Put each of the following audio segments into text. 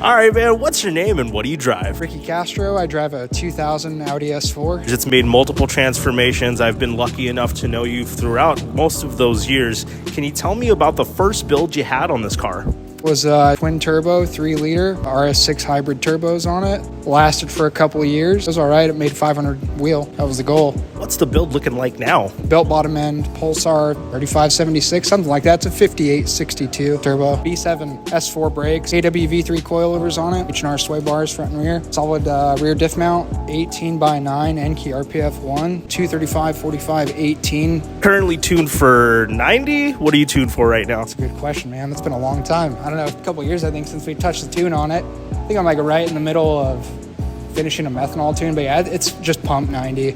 All right, man, what's your name and what do you drive? Ricky Castro. I drive a 2000 Audi S4. It's made multiple transformations. I've been lucky enough to know you throughout most of those years. Can you tell me about the first build you had on this car? Was a twin turbo, 3-liter, RS6 hybrid turbos on it. Lasted for a couple of years. It was all right. It made 500 wheel. That was the goal. What's the build looking like now? Belt bottom end, Pulsar 3576, something like that. It's a 5862 turbo. B7 S4 brakes, AWV3 coilovers on it, H&R sway bars front and rear. Solid rear diff mount, 18x9 Enkei RPF 1, 235, 45, 18. Currently tuned for 90. What are you tuned for right now? That's a good question, man. It's been a long time. I don't know, a couple of years, I think, since we touched the tune on it. I think I'm like right in the middle of finishing a methanol tune, but yeah, it's just pump 90.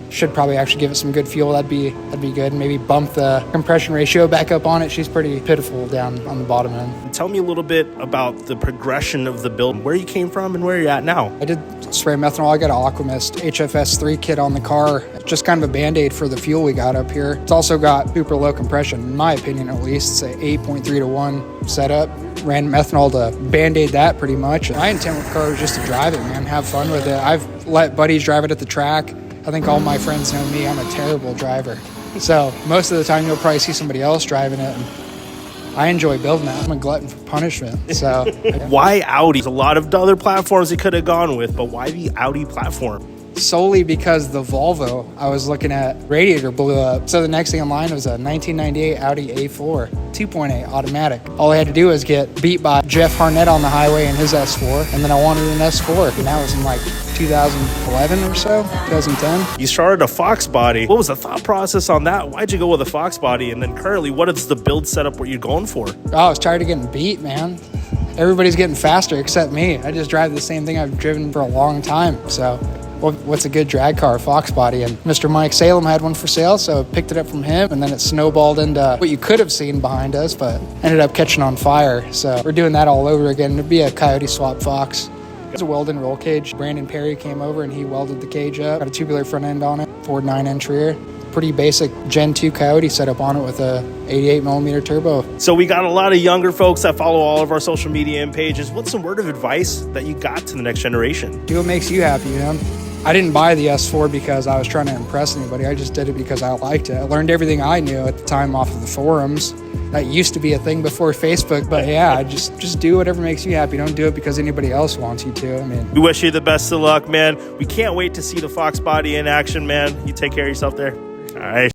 Should probably actually give it some good fuel. That'd be good. Maybe bump the compression ratio back up on it. She's pretty pitiful down on the bottom end. Tell me a little bit about the progression of the build, where you came from and where you're at now. I did spray methanol. I got an Aquamist HFS3 kit on the car. It's just kind of a band-aid for the fuel we got up here. It's also got super low compression, in my opinion at least. It's a 8.3 to 1 setup. Ran methanol to band-aid that pretty much. My intent with the car was just to drive it, man, have fun with it. I've let buddies drive it at the track. I think all my friends know me. I'm a terrible driver. So most of the time you'll probably see somebody else driving it. And I enjoy building it. I'm a glutton for punishment. So Why Audi? There's a lot of other platforms you could have gone with, but why the Audi platform? solely because the Volvo I was looking at radiator blew up. So the next thing in line was a 1998 Audi A4 2.8 automatic. All I had to do was get beat by Jeff Harnett on the highway in his S4, and then I wanted an S4, and that was in like 2011 or so, 2010. You started a Fox body. What was the thought process on that? Why'd you go with a Fox body? And then currently, what is the build setup what you're going for? Oh, I was tired of getting beat, man. Everybody's getting faster except me. I just drive the same thing I've driven for a long time. So what's a good drag car? Fox body. And Mr. Mike Salem had one for sale, so I picked it up from him, and then it snowballed into what you could have seen behind us, but ended up catching on fire. So we're doing that all over again. It'd be a Coyote swap Fox. It's a weld-in roll cage. Brandon Perry came over and he welded the cage up. Got a tubular front end on it, Ford 9-inch rear. Pretty basic Gen 2 Coyote setup on it with a 88mm turbo. So we got a lot of younger folks that follow all of our social media and pages. What's some word of advice that you got to the next generation? Do what makes you happy, man. I didn't buy the S4 because I was trying to impress anybody. I just did it because I liked it. I learned everything I knew at the time off of the forums. That used to be a thing before Facebook, but yeah, just do whatever makes you happy. Don't do it because anybody else wants you to. I mean, we wish you the best of luck, man. We can't wait to see the Fox body in action, man. You take care of yourself there. All right.